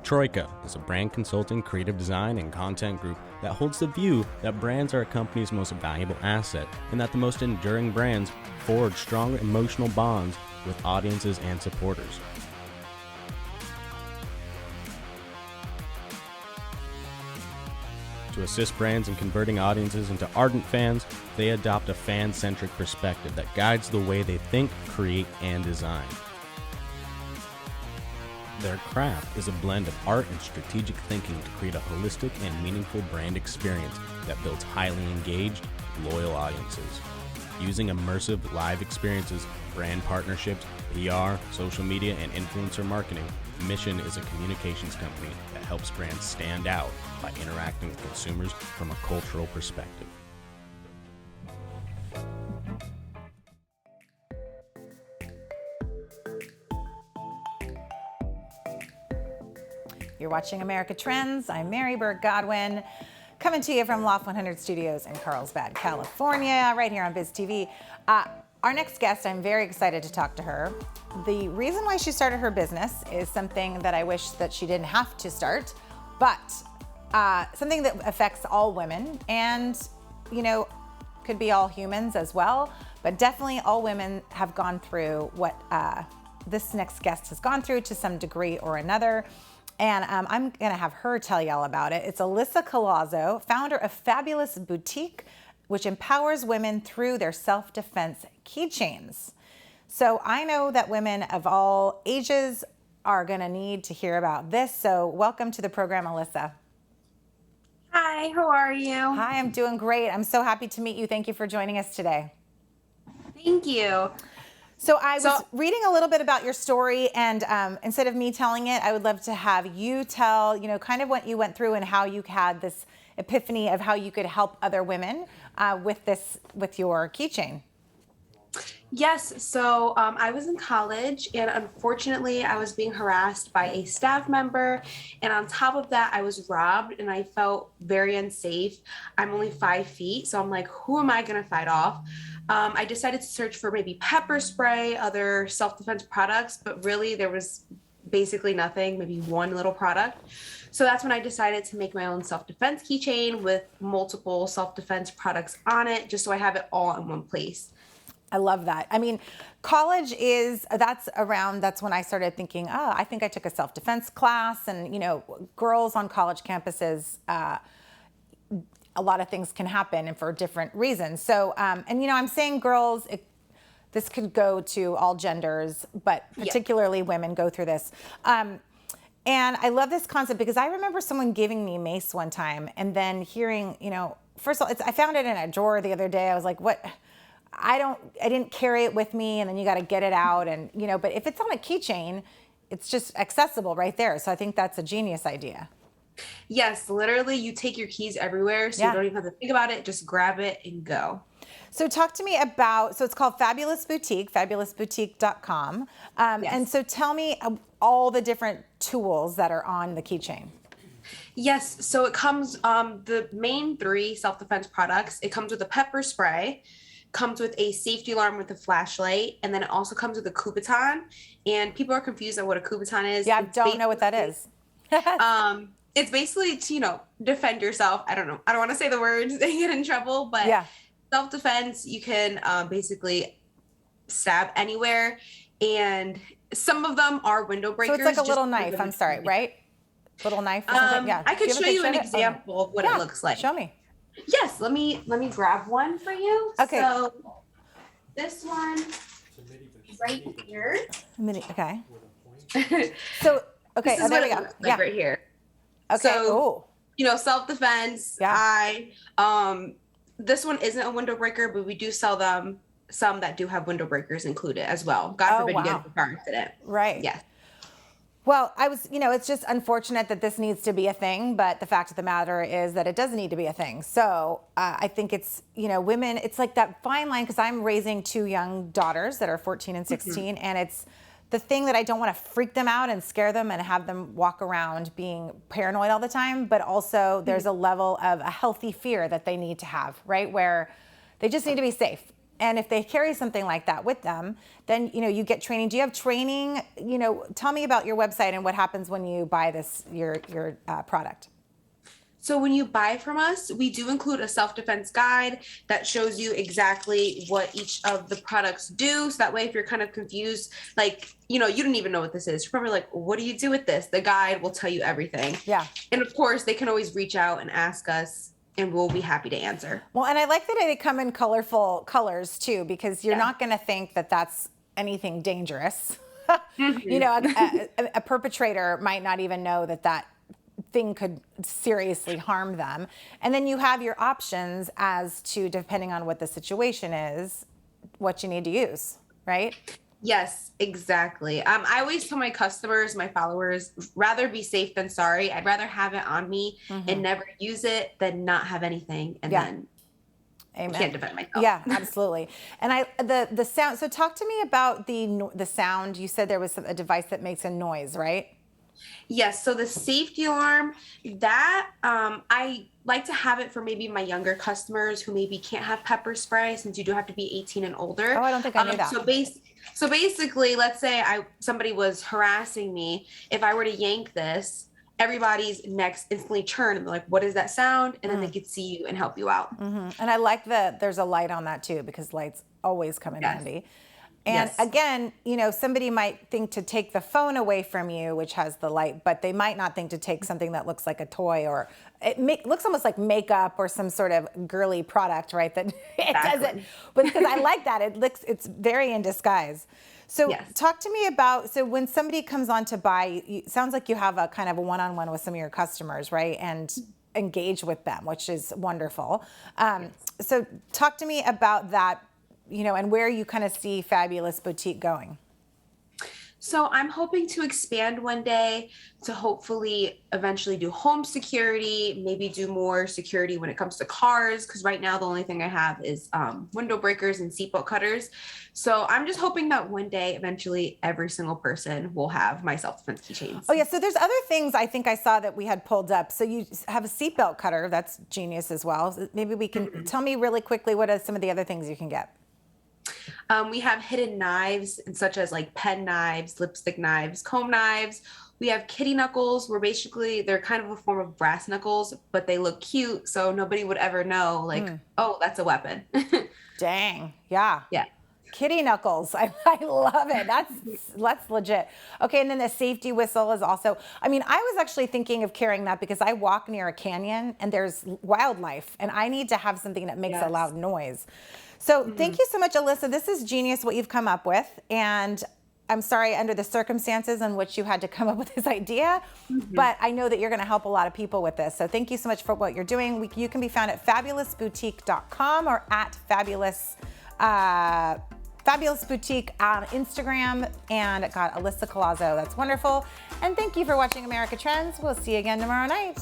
Troika is a brand consulting, creative design, and content group that holds the view that brands are a company's most valuable asset and that the most enduring brands forge strong emotional bonds with audiences and supporters. To assist brands in converting audiences into ardent fans, they adopt a fan-centric perspective that guides the way they think, create, and design. Their craft is a blend of art and strategic thinking to create a holistic and meaningful brand experience that builds highly engaged, loyal audiences. Using immersive live experiences, brand partnerships, PR, social media, and influencer marketing, Mission is a communications company that helps brands stand out by interacting with consumers from a cultural perspective. You're watching America Trends. I'm Mary Burt-Godwin, coming to you from Loft 100 Studios in Carlsbad, California, right here on BizTV. Our next guest, I'm very excited to talk to her. The reason why she started her business is something that I wish that she didn't have to start, but something that affects all women and, could be all humans as well, but definitely all women have gone through what this next guest has gone through to some degree or another. And I'm gonna have her tell you all about it. It's Alyssa Collazo, founder of Fabulyss Boutique, which empowers women through their self-defense keychains. So I know that women of all ages are gonna need to hear about this. So welcome to the program, Alyssa. Hi, how are you? Hi, I'm doing great. I'm so happy to meet you. Thank you for joining us today. Thank you. So I was reading a little bit about your story, and instead of me telling it, I would love to have you tell, kind of what you went through and how you had this epiphany of how you could help other women with your keychain. Yes, so I was in college, and unfortunately I was being harassed by a staff member, and on top of that I was robbed, and I felt very unsafe. I'm only 5 feet, so I'm like, who am I gonna fight off? I decided to search for maybe pepper spray, other self-defense products, but really there was basically nothing, maybe one little product. So that's when I decided to make my own self-defense keychain with multiple self-defense products on it, just so I have it all in one place. I love that. I mean, college that's when I started thinking, I think I took a self-defense class, and, girls on college campuses, a lot of things can happen and for different reasons. So, I'm saying girls, this could go to all genders, but particularly women go through this. And I love this concept because I remember someone giving me mace one time and then hearing, first of all, I found it in a drawer the other day. I was like, what? I didn't carry it with me, and then you got to get it out, and, but if it's on a keychain, it's just accessible right there. So I think that's a genius idea. Yes, literally you take your keys everywhere, so you don't even have to think about it, just grab it and go. So talk to me about, so it's called Fabulyss Boutique, fabulissboutique.com. Yes. And so tell me all the different tools that are on the keychain. Yes, so it comes, the main 3 self-defense products, it comes with a pepper spray, comes with a safety alarm with a flashlight, and then it also comes with a Kubotan. And people are confused on what a Kubotan is. Yeah, I don't know what that is. It's basically to, defend yourself. I don't know. I don't want to say the words, they get in trouble, but self-defense, you can basically stab anywhere. And some of them are window breakers. So it's like a little knife, I'm sorry, right? Little knife or something? Yeah. I could show you an example of what it looks like. Show me. Yes, let me grab one for you. Okay. So this one right here. Okay. So, okay, This is there what we it go. looks like right here. Okay. So, self-defense. This one isn't a window breaker, but we do sell them some that do have window breakers included as well. God forbid you get into a car accident. Right. Yeah. Well, it's just unfortunate that this needs to be a thing, but the fact of the matter is that it doesn't need to be a thing. So I think it's, women, it's like that fine line, because I'm raising 2 young daughters that are 14 and 16, and it's the thing that I don't want to freak them out and scare them and have them walk around being paranoid all the time, but also there's a level of a healthy fear that they need to have, right? Where they just need to be safe. And if they carry something like that with them, then, you know, you get training. Do you have training? You know, tell me about your website and what happens when you buy this, your product. So when you buy from us, we do include a self-defense guide that shows you exactly what each of the products do. So that way, if you're kind of confused, like, you know, you don't even know what this is, you're probably like, what do you do with this? The guide will tell you everything. Yeah. And of course, they can always reach out and ask us, and we'll be happy to answer. Well, and I like that they come in colorful colors too, because you're not going to think that that's anything dangerous. You know, a perpetrator might not even know that that thing could seriously harm them. And then you have your options as to, depending on what the situation is, what you need to use, right? Yes, exactly. I always tell my customers, my followers, rather be safe than sorry. I'd rather have it on me and never use it than not have anything and then Amen. Can't defend myself. Yeah, absolutely. And the sound. So talk to me about the sound. You said there was a device that makes a noise, right? Yes. So the safety alarm, that I like to have it for maybe my younger customers who maybe can't have pepper spray, since you do have to be 18 and older. Oh, I don't think I knew that. So basically, let's say somebody was harassing me. If I were to yank this, everybody's necks instantly turn and they're like, what is that sound? And then they could see you and help you out. And I like that there's a light on that too, because lights always come in handy. And again, you know, somebody might think to take the phone away from you, which has the light, but they might not think to take something that looks like a toy, or it looks almost like makeup or some sort of girly product, right? That it doesn't, but because I like that, it's very in disguise. So talk to me about, so when somebody comes on to buy, it sounds like you have a kind of a one-on-one with some of your customers, right? And engage with them, which is wonderful. So talk to me about that, you know, and where you kind of see Fabulyss Boutique going. So I'm hoping to expand one day to hopefully eventually do home security, maybe do more security when it comes to cars, because right now the only thing I have is window breakers and seatbelt cutters. So I'm just hoping that one day eventually every single person will have my self-defense keychains. Oh yeah, so there's other things I think I saw that we had pulled up. So you have a seatbelt cutter, that's genius as well. Maybe we can, tell me really quickly what are some of the other things you can get? We have hidden knives, such as like pen knives, lipstick knives, comb knives. We have kitty knuckles, where basically they're kind of a form of brass knuckles, but they look cute, so nobody would ever know, like, oh, that's a weapon. Dang, yeah. Yeah. Kitty knuckles, I love it. That's legit. Okay, and then the safety whistle is also, I mean, I was actually thinking of carrying that because I walk near a canyon and there's wildlife, and I need to have something that makes a loud noise. So thank you so much, Alyssa. This is genius what you've come up with. And I'm sorry under the circumstances in which you had to come up with this idea, but I know that you're gonna help a lot of people with this. So thank you so much for what you're doing. You can be found at fabulissboutique.com or at Fabulyss Boutique on Instagram, and got Alyssa Collazo. That's wonderful. And thank you for watching America Trends. We'll see you again tomorrow night.